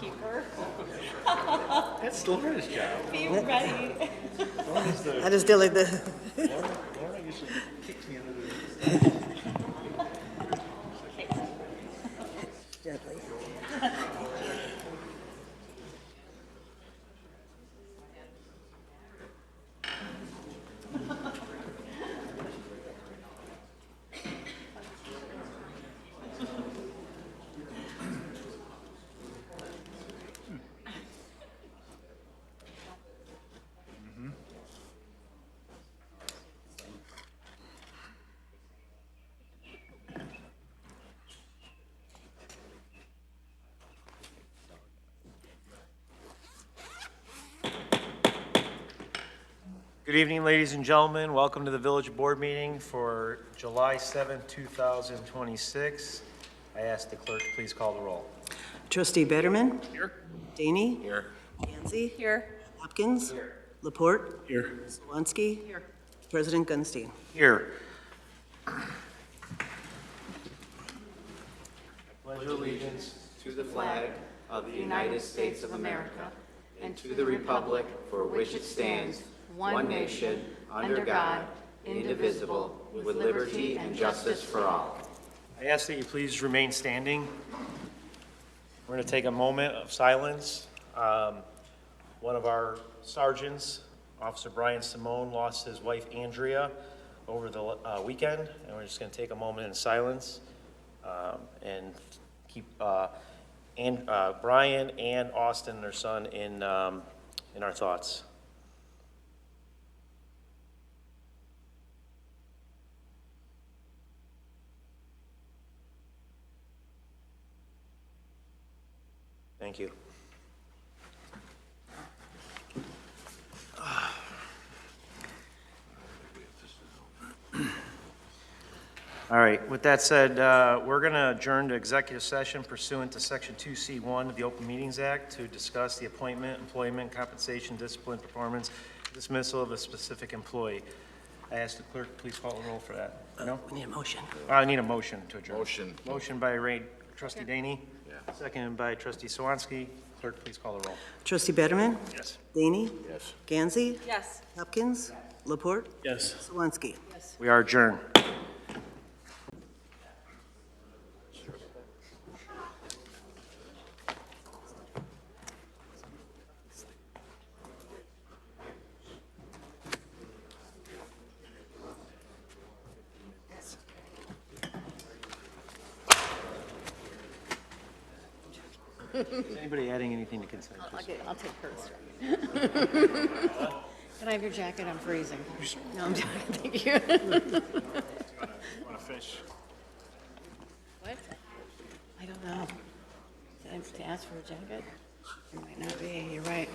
keeper. That's Laura's job. Be ready. I just did like the. Laura usually kicks me under the... Gently. Good evening, ladies and gentlemen. Welcome to the Village Board meeting for July 7, 2026. I ask the clerk to please call the roll. Trustee Betterman. Here. Daney. Here. Gansey. Here. Hopkins. Laporte. Here. Slawinski. Here. President Gunstein. Here. Pledge allegiance to the flag of the United States of America and to the republic for which it stands, one nation, under God, indivisible, with liberty and justice for all. I ask that you please remain standing. We're going to take a moment of silence. One of our sergeants, Officer Brian Simone, lost his wife Andrea over the weekend, and we're just going to take a moment in silence and keep Brian and Austin, their son, in our thoughts. Thank you. All right, with that said, we're going to adjourn to executive session pursuant to Section 2C1 of the Open Meetings Act to discuss the appointment, employment, compensation, discipline, performance, dismissal of a specific employee. I ask the clerk, please call the roll for that. No? We need a motion. I need a motion to adjourn. Motion. Motion by Trustee Daney. Yeah. Seconded by Trustee Slawinski. Clerk, please call the roll. Trustee Betterman. Yes. Daney. Yes. Gansey. Yes. Hopkins. Laporte. Yes. Slawinski. We are adjourned. Is anybody adding anything to consent? I'll take hers. Can I have your jacket? I'm freezing. No, I'm joking. Thank you. Want to fish? What? I don't know. To ask for a jacket? It might not be. You're right.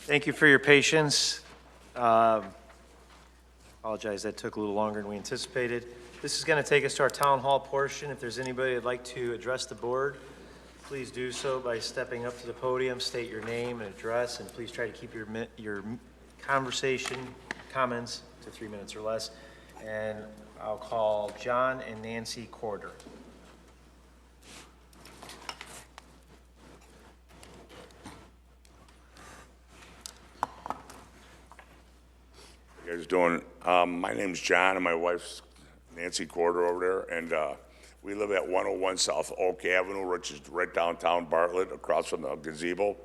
Thank you for your patience. Apologize, that took a little longer than we anticipated. This is going to take us to our town hall portion. If there's anybody that'd like to address the board, please do so by stepping up to the podium, state your name and address, and please try to keep your comments to 3 minutes or less. And I'll call John and Nancy Corder. You guys doing? My name's John and my wife's Nancy Corder over there, and we live at 101 South Oak Avenue, which is right downtown Bartlett, across from the gazebo.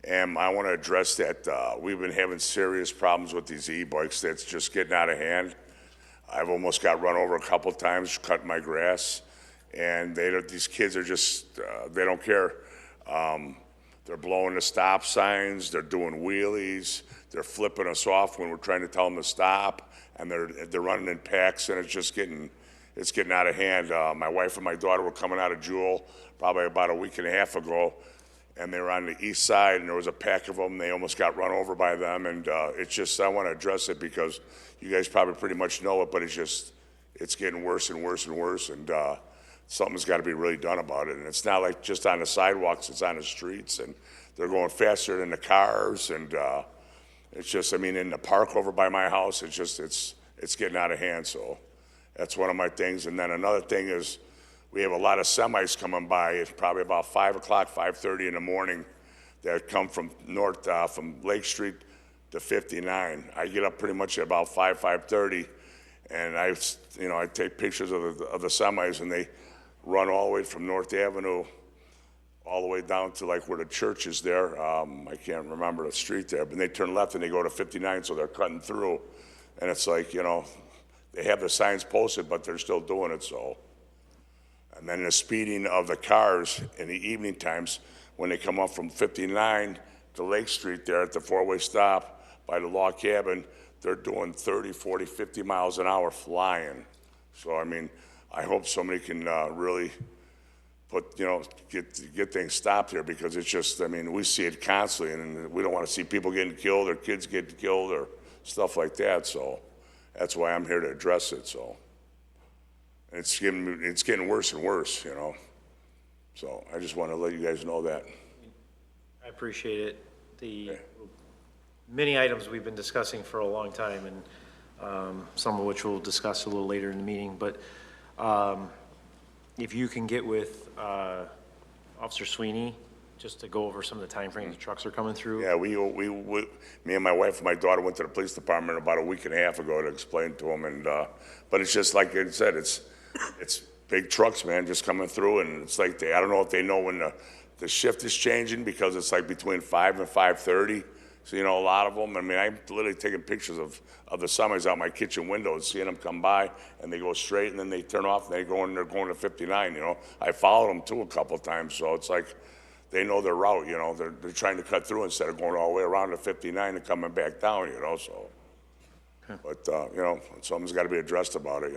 And I want to address that we've been having serious problems with these e-bikes that's just getting out of hand. I've almost got run over a couple times cutting my grass, and these kids are just, they don't care. They're blowing the stop signs, they're doing wheelies, they're flipping us off when we're trying to tell them to stop, and they're running in packs, and it's getting out of hand. My wife and my daughter were coming out of Jewel probably about a week and a half ago, and they were on the east side, and there was a pack of them. They almost got run over by them, and it's just, I want to address it because you guys probably pretty much know it, but it's getting worse and worse and worse, and something's got to be really done about it. And it's not like just on the sidewalks, it's on the streets, and they're going faster than the cars, and it's just, I mean, in the park over by my house, it's just, it's getting out of hand, so that's one of my things. And then another thing is, we have a lot of semis coming by. It's probably about 5 o'clock, 5:30 in the morning that come from north, from Lake Street to 59. I get up pretty much at about 5:30, and I take pictures of the semis, and they run all the way from North Avenue all the way down to like where the church is there. I can't remember the street there, but they turn left and they go to 59, so they're cutting through. And it's like, they have the signs posted, but they're still doing it, so. And then the speeding of the cars in the evening times when they come up from 59 to Lake Street there at the four-way stop by the log cabin, they're doing 30, 40, 50 miles an hour flying. So, I mean, I hope somebody can really get things stopped here, because it's just, I mean, we see it constantly, and we don't want to see people getting killed or kids getting killed or stuff like that. So that's why I'm here to address it. So it's getting worse and worse, So I just want to let you guys know that. I appreciate it. The many items we've been discussing for a long time, and some of which we'll discuss a little later in the meeting, but if you can get with Officer Sweeney, just to go over some of the timeframes the trucks are coming through. Yeah, me and my wife and my daughter went to the police department about a week and a half ago to explain to them, and but it's just like I said, it's big trucks, man, just coming through, and it's like I don't know if they know when the shift is changing, because it's like between 5 and 5:30. So, a lot of them, I mean, I'm literally taking pictures of the semis out my kitchen window and seeing them come by, and they go straight, and then they turn off, and they're going to 59, I followed them too a couple of times, so it's like they know their route, they're trying to cut through instead of going all the way around to 59 and coming back down, so. But, something's got to be addressed about it,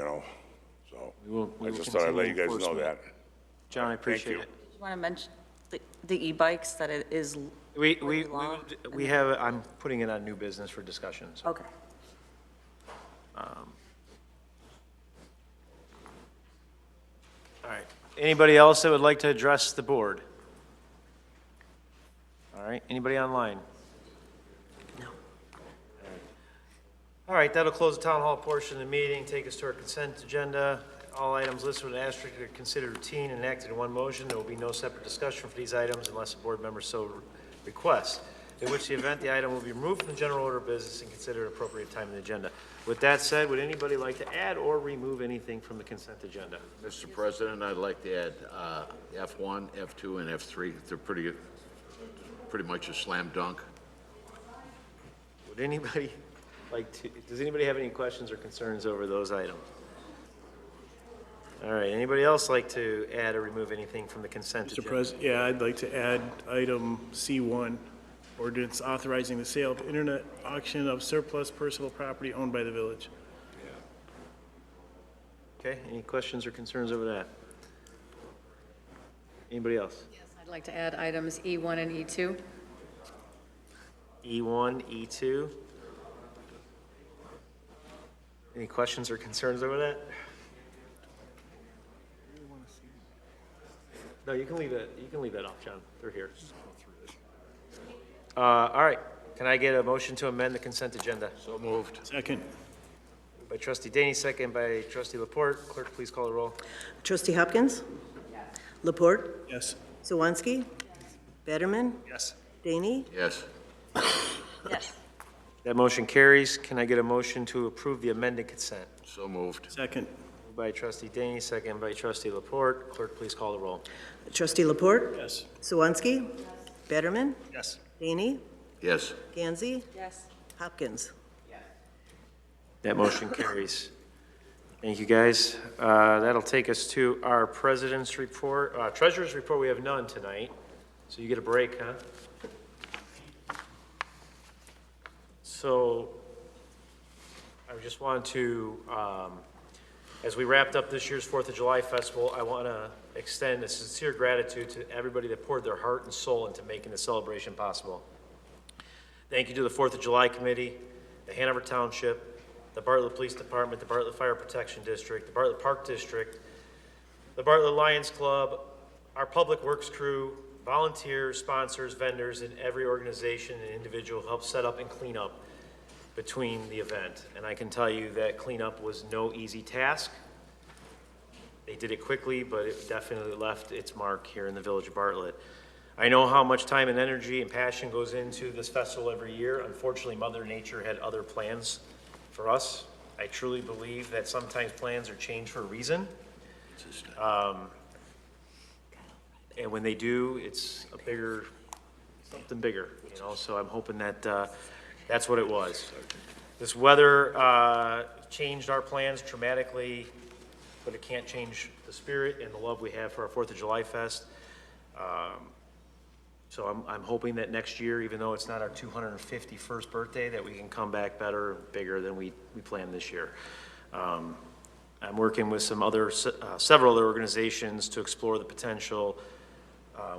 so. I just thought I'd let you guys know that. John, I appreciate you. it. You want to mention the e-bikes, that it is law? We have, I'm putting it on new business for discussion, so. Okay. All right. Anybody else that would like to address the board? All right. Anybody online? No. All right. That'll close the town hall portion of the meeting. Take us to our consent agenda. All items listed with an asterisk are considered routine and enacted in one motion. There will be no separate discussion for these items unless a board member so requests, in which the event the item will be removed from the general order of business and considered at appropriate time in the agenda. With that said, would anybody like to add or remove anything from the consent agenda? Mr. President, I'd like to add F1, F2, and F3. They're pretty much a slam dunk. Would anybody does anybody have any questions or concerns over those items? All right, anybody else like to add or remove anything from the consent agenda? Mr. President, yeah, I'd like to add item C1, ordinance authorizing the sale of internet auction of surplus personal property owned by the village. Okay, any questions or concerns over that? Anybody else? Yes, I'd like to add items E1 and E2. E1, E2. Any questions or concerns over that? No, you can leave it. You can leave that off, John. They're here. All right. Can I get a motion to amend the consent agenda? So moved. Second. Moved by Trustee Daney, second by Trustee Laporte. Clerk, please call the roll. Trustee Hopkins? Laporte? Yes. Swansky? Betterman? Yes. Daney? Yes. Yes. That motion carries. Can I get a motion to approve the amended consent? So moved. Second. Moved by Trustee Daney, second by Trustee Laporte. Clerk, please call the roll. Trustee Laporte? Yes. Swansky? Betterman? Yes. Daney? Yes. Gansey? Yes. Hopkins? That motion carries. Thank you, guys. That'll take us to our president's report. Treasurer's report, we have none tonight, so you get a break, huh? So I just wanted to, as we wrapped up this year's 4th of July Festival, I want to extend a sincere gratitude to everybody that poured their heart and soul into making the celebration possible. Thank you to the 4th of July Committee, the Hanover Township, the Bartlett Police Department, the Bartlett Fire Protection District, the Bartlett Park District, the Bartlett Lions Club, our Public Works crew, volunteers, sponsors, vendors, and every organization and individual helped set up and clean up between the event. And I can tell you that cleanup was no easy task. They did it quickly, but it definitely left its mark here in the village of Bartlett. I know how much time and energy and passion goes into this festival every year. Unfortunately, Mother Nature had other plans for us. I truly believe that sometimes plans are changed for a reason. And when they do, it's a bigger, something bigger, you know, so I'm hoping that that's what it was. This weather changed our plans dramatically, but it can't change the spirit and the love we have for our 4th of July Fest. So I'm hoping that next year, even though it's not our 251st birthday, that we can come back better, bigger than we planned this year. I'm working with several other organizations to explore the potential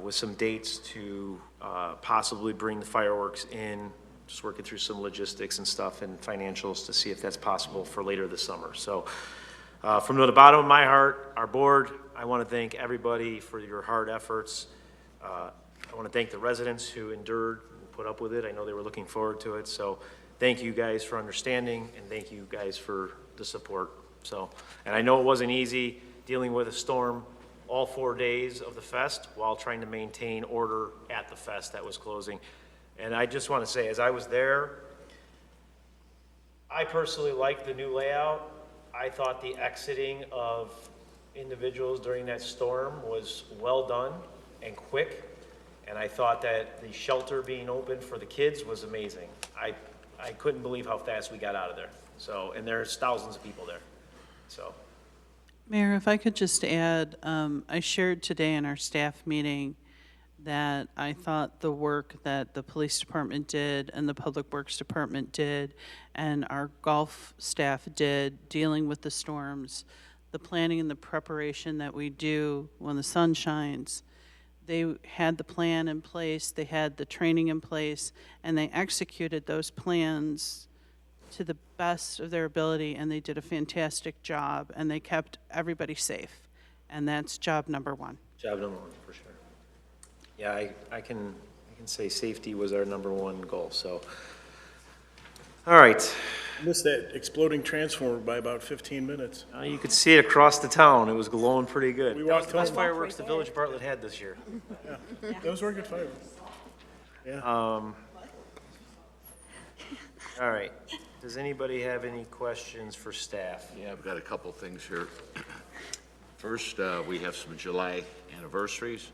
with some dates to possibly bring the fireworks in, just working through some logistics and stuff and financials to see if that's possible for later this summer. So from the bottom of my heart, our board, I want to thank everybody for your hard efforts. I want to thank the residents who endured and put up with it. I know they were looking forward to it. So thank you guys for understanding, and thank you guys for the support. So, and I know it wasn't easy dealing with a storm all 4 days of the fest while trying to maintain order at the fest that was closing. And I just want to say, as I was there, I personally liked the new layout. I thought the exiting of individuals during that storm was well done and quick. And I thought that the shelter being open for the kids was amazing. I couldn't believe how fast we got out of there. So, and there's thousands of people there, so. Mayor, if I could just add, I shared today in our staff meeting that I thought the work that the police department did and the public works department did and our golf staff did dealing with the storms, the planning and the preparation that we do when the sun shines, they had the plan in place, they had the training in place, and they executed those plans to the best of their ability, and they did a fantastic job, and they kept everybody safe. And that's job number one. Job number one, for sure. Yeah, I can say safety was our number one goal, so. All right. Missed that exploding transformer by about 15 minutes. You could see it across the town. It was glowing pretty good. We That was walked the best home. fireworks the village of Bartlett had this year. Those were good fireworks. Yeah. All right. Does anybody have any questions for staff? Yeah, I've got a couple things here. First, we have some July anniversaries.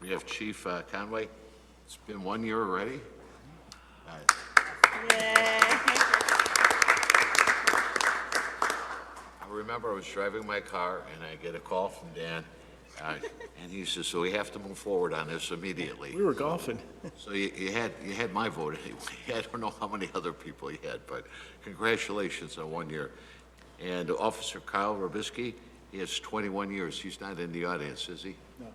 We have Chief Conway. It's been 1 year already. I remember I was driving my car and I get a call from Dan, and he says, "So we have to move forward on this immediately." We were golfing. So you had my vote anyway. I don't know how many other people you had, but congratulations on 1 year. And Officer Kyle Robisky, he has 21 years. He's not in the audience, is he? No.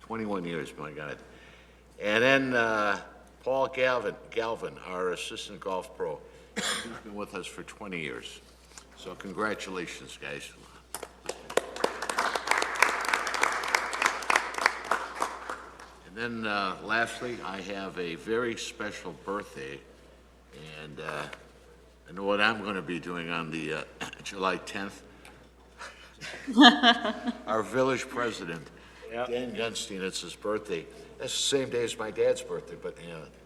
21 years, my God. And then Paul Galvin, our assistant golf pro, he's been with us for 20 years. So congratulations, guys. And then lastly, I have a very special birthday, and I know what I'm going to be doing on the July 10th. Our village president, Dan Gunstein, it's his birthday. That's the same day as my dad's birthday, but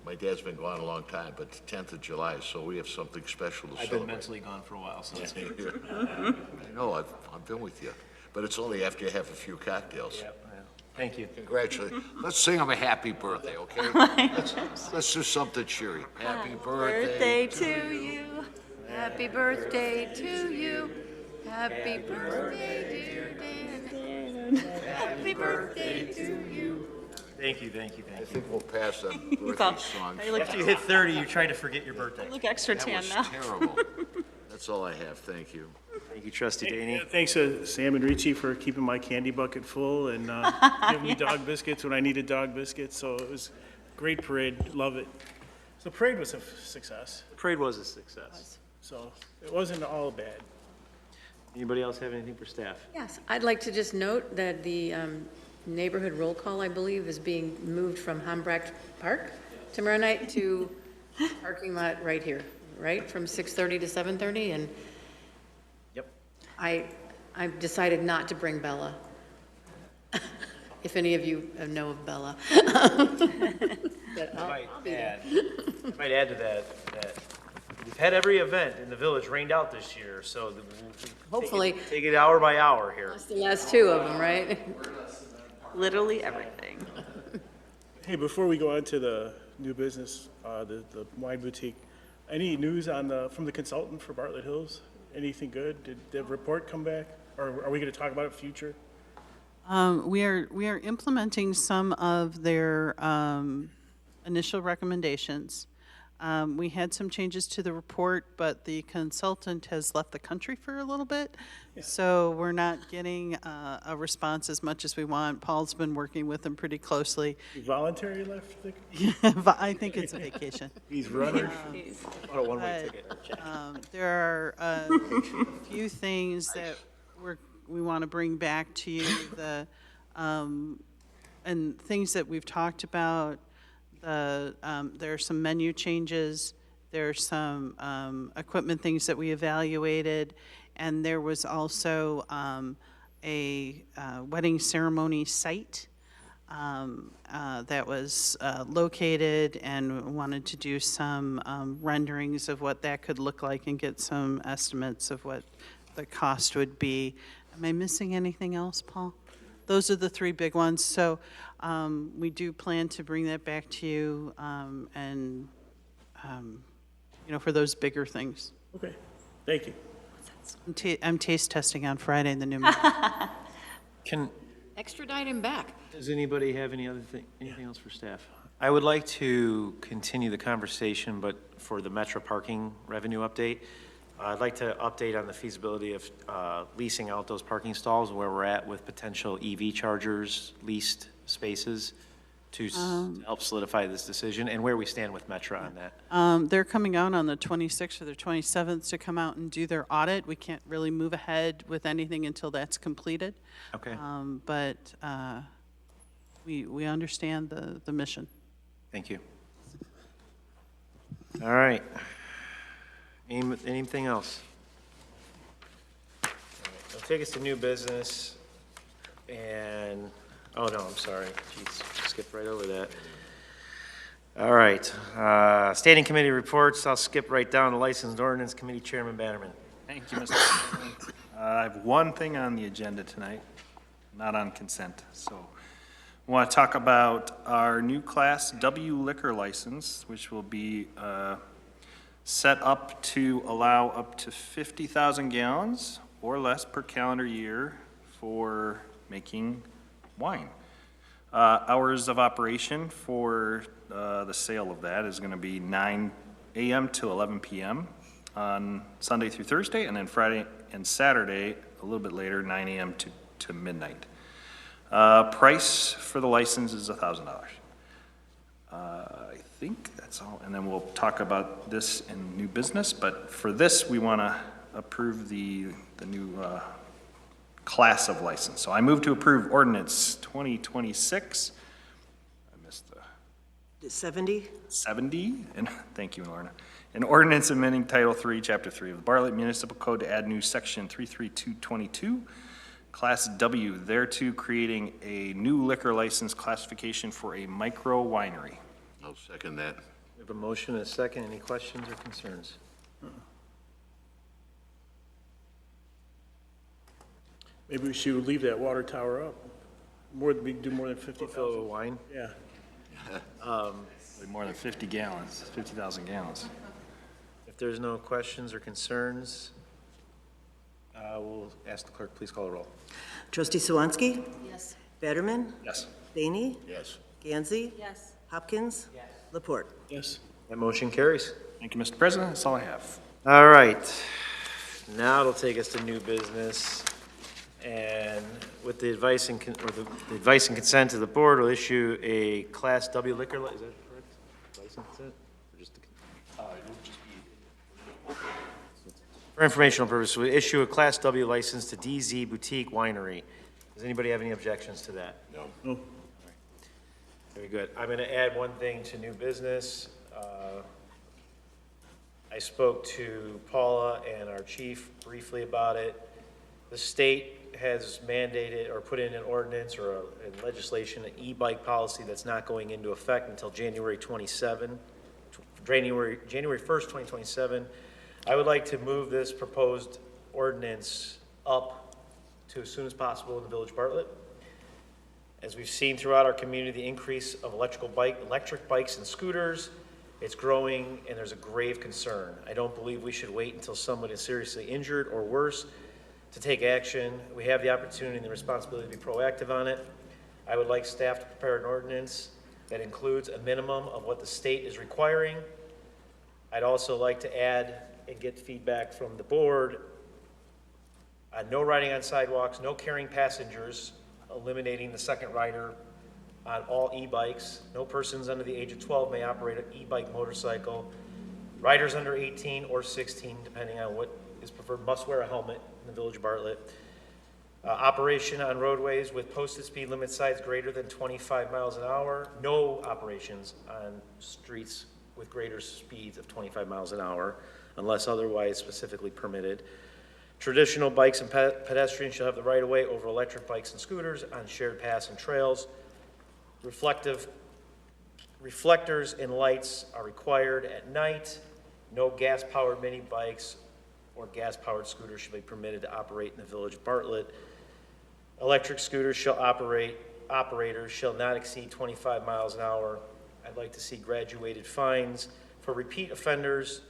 my dad's been gone a long time, but the 10th of July, so we have something special to I've celebrate. been mentally gone for a while, so it's I know, I've been with you, but it's only after you have a few cocktails. Thank you. Congratulations. Let's sing him a happy birthday, okay? Let's do something cheery. Happy birthday to you. Happy birthday to you. Happy birthday, dear Dan. Happy birthday to you. Thank you. I think we'll pass on birthday songs. After you hit 30, you try to forget your birthday. Look extra That tan was now. terrible. That's all I have, thank you. Thank you, Trustee Daney. Thanks to Sam and Ricci for keeping my candy bucket full and giving me dog biscuits when I needed dog biscuits. So it was a great parade. Love it. So the parade was a success. The parade was a success. So it wasn't all bad. Anybody else have anything for staff? Yes, I'd like to just note that the neighborhood roll call, I believe, is being moved from Hambracht Park tomorrow night to parking lot right here, right? From 6:30 to 7:30, and Yep. I've decided not to bring Bella. If any of you know of Bella. But I'll be there. I might add to that we've had every event in the village rained out this year, so Hopefully. take it hour by hour here. That's the last two of them, right? Literally everything. Hey, before we go on to the new business, the wine boutique, any news on from the consultant for Bartlett Hills? Anything good? Did the report come back? Or are we going to talk about it future? We are implementing some of their initial recommendations. We had some changes to the report, but the consultant has left the country for a little bit, so we're not getting a response as much as we want. Paul's been working with them pretty closely. Voluntary left? I think it's a vacation. He's running. On a one-way ticket. There are a few things that we want to bring back to you, and things that we've talked about. There are some menu changes, there are some equipment things that we evaluated, and there was also a wedding ceremony site that was located, and wanted to do some renderings of what that could look like and get some estimates of what the cost would be. Am I missing anything else, Paul? Those are the three big ones. So we do plan to bring that back to you, and for those bigger things. Okay, thank you. I'm taste testing on Friday in the new menu. Extradite him back. Does anybody have anything else for staff? I would like to continue the conversation, but for the Metro parking revenue update, I'd like to update on the feasibility of leasing out those parking stalls, where we're at with potential EV chargers, leased spaces, to help solidify this decision, and where we stand with Metro on that. They're coming out on the 26th or the 27th to come out and do their audit. We can't really move ahead with anything until that's completed. Okay. But we understand the mission. Thank you. All right. Anything else? I'll take us to new business, and, oh no, I'm sorry. Jeez, skipped right over that. All right, standing committee reports. I'll skip right down to License and Ordinance Committee Chairman Bannerman. Thank you, Mr. President. I have one thing on the agenda tonight, not on consent. So I want to talk about our new Class W liquor license, which will be set up to allow up to 50,000 gallons or less per calendar year for making wine. Hours of operation for the sale of that is going to be 9 a.m. to 11 p.m. on Sunday through Thursday, and then Friday and Saturday, a little bit later, 9 a.m. to midnight. Price for the license is $1,000. I think that's all, and then we'll talk about this in new business, but for this, we want to approve the new class of license. So I move to approve ordinance 2026. I missed the 70? 70, and thank you, Lorna. An ordinance amending Title 3, Chapter 3 of the Bartlett Municipal Code to add new Section 33222, Class W, thereto creating a new liquor license classification for a micro winery. I'll second that. We have a motion and a second. Any questions or concerns? Maybe we should leave that water tower up. We do more than 50,000. Fill with wine? Yeah. More than 50 gallons, 50,000 gallons. If there's no questions or concerns, we'll ask the clerk, please call the roll. Trustee Swansky? Yes. Betterman? Yes. Daney? Yes. Gansey? Yes. Hopkins? Yes. Laporte? Yes. That motion carries. Thank you, Mr. President. That's all I have. All right. Now it'll take us to new business. And with the advice and, the advice and consent of the board, we'll issue a Class W liquor, is that correct? License consent? Or just for informational purposes, we issue a Class W license to DZ Boutique Winery, Does anybody have any objections to that? No. Very good. I'm going to add one thing to new business. I spoke to Paula and our chief briefly about it. The state has mandated or put in an ordinance or in legislation, an e-bike policy that's not going into effect until January 1st, 2027. I would like to move this proposed ordinance up to as soon as possible in the Village of Bartlett. As we've seen throughout our community, the increase of electric bikes and scooters, it's growing, and there's a grave concern. I don't believe we should wait until someone is seriously injured or worse to take action. We have the opportunity and the responsibility to be proactive on it. I would like staff to prepare an ordinance that includes a minimum of what the state is requiring. I'd also like to add and get feedback from the board on no riding on sidewalks, no carrying passengers, eliminating the second rider on all e-bikes. No persons under the age of 12 may operate an e-bike motorcycle. Riders under 18 or 16, depending on what is preferred, must wear a helmet in the Village of Bartlett. Operation on roadways with posted speed limit signs greater than 25 miles an hour. No operations on streets with greater speeds of 25 miles an hour, unless otherwise specifically permitted. Traditional bikes and pedestrians shall have the right of way over electric bikes and scooters on shared paths and trails. Reflectors and lights are required at night. No gas-powered mini bikes or gas-powered scooters should be permitted to operate in the Village of Bartlett. Electric scooters operators shall not exceed 25 miles an hour. I'd like to see graduated fines for repeat offenders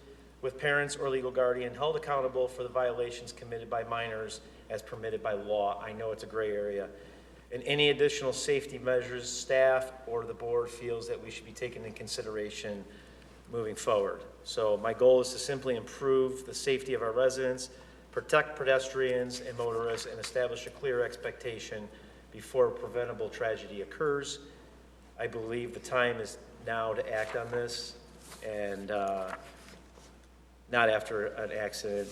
with parents or legal guardian held accountable for the violations committed by minors as permitted by law. I know it's a gray area. And any additional safety measures staff or the board feels that we should be taken into consideration moving forward. So my goal is to simply improve the safety of our residents, protect pedestrians and motorists, and establish a clear expectation before a preventable tragedy occurs. I believe the time is now to act on this, and not after an accident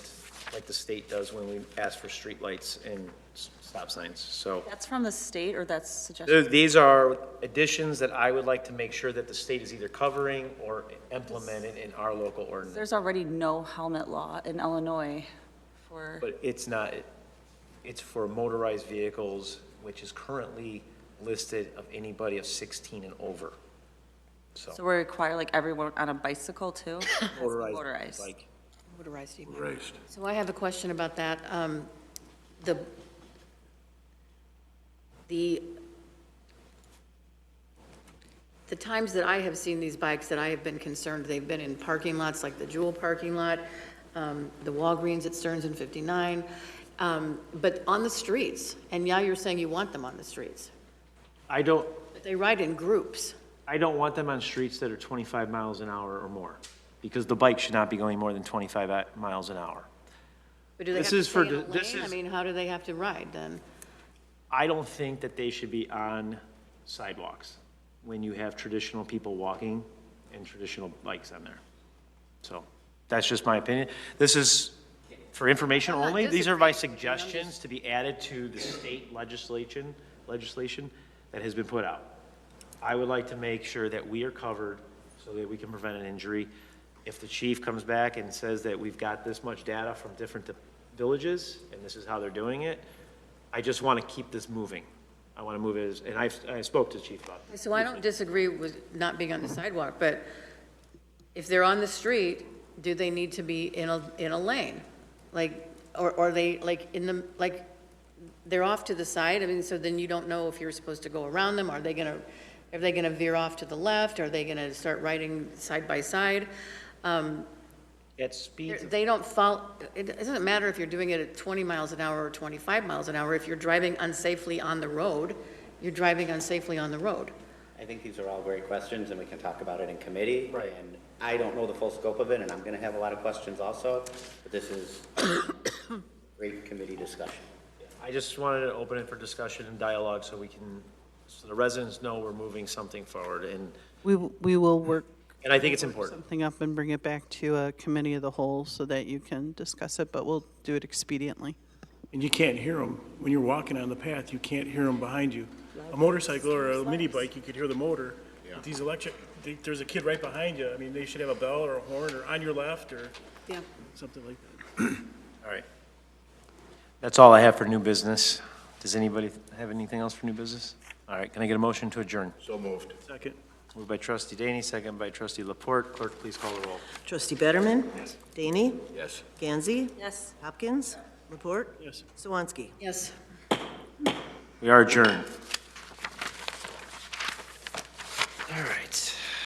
like the state does when we ask for streetlights and stop signs. So That's from the state, or that's suggested? these are additions that I would like to make sure that the state is either covering or implemented in our local ordinance. There's already no helmet law in Illinois for, But it's not, it's for motorized vehicles, which is currently listed of anybody of 16 and over. so we require like everyone on a bicycle too? Motorized. Like, Motorized e-bike. Raised. So I have a question about that. The times that I have seen these bikes that I have been concerned, they've been in parking lots like the Jewel parking lot, the Walgreens at Stearns and 59, but on the streets. And now you're saying you want them on the streets. But they ride in groups. I don't want them on streets that are 25 miles an hour or more, because the bike should not be going more than 25 miles an hour. But do they have This to is stay for in a the- this lane? I is- mean, how do they have to ride then? I don't think that they should be on sidewalks when you have traditional people walking and traditional bikes on there. So that's just my opinion. This is for information I'm not only. These are my disagreeing. I'm suggestions to be added to the state legislation that has been put out. I would like to make sure that we are covered so that we can prevent an injury. If the chief comes back and says that we've got this much data from different villages and this is how they're doing it, I just want to keep this moving. I want to move it, and I spoke to the chief about this. So I don't disagree with not being on the sidewalk, but if they're on the street, do they need to be in a lane? Like, or they, like, they're off to the side? I mean, so then you don't know if you're supposed to go around them? Are they gonna veer off to the left? Are they gonna start riding side by side? At speeds of They don't follow, it doesn't matter if you're doing it at 20 miles an hour or 25 miles an hour. If you're driving unsafely on the road, you're driving unsafely on the road. I think these are all great questions, and we can talk about it in committee. Right. And I don't know the full scope of it, and I'm going to have a lot of questions also, but this is great committee discussion. I just wanted to open it for discussion and dialogue so so the residents know we're moving something forward, and We will work I think it's important. something up and bring it back to a committee of the whole so that you can discuss it, but we'll do it expediently. and you can't hear them. When you're walking on the path, you can't hear them behind you. A motorcycle or a mini bike, you could hear the motor. But these electric, there's a kid right behind you. I mean, they should have a bell or a horn or on your left or Yeah. something like that. All right. That's all I have for new business. Does anybody have anything else for new business? All right, can I get a motion to adjourn? So moved. Second. Moved by trustee Daney, second by trustee Laporte. Clerk, please call the roll. Trustee Betterman. Yes. Daney. Yes. Gansey. Yes. Hopkins. Laporte. Yes. Swansky. Yes. We are adjourned. All right.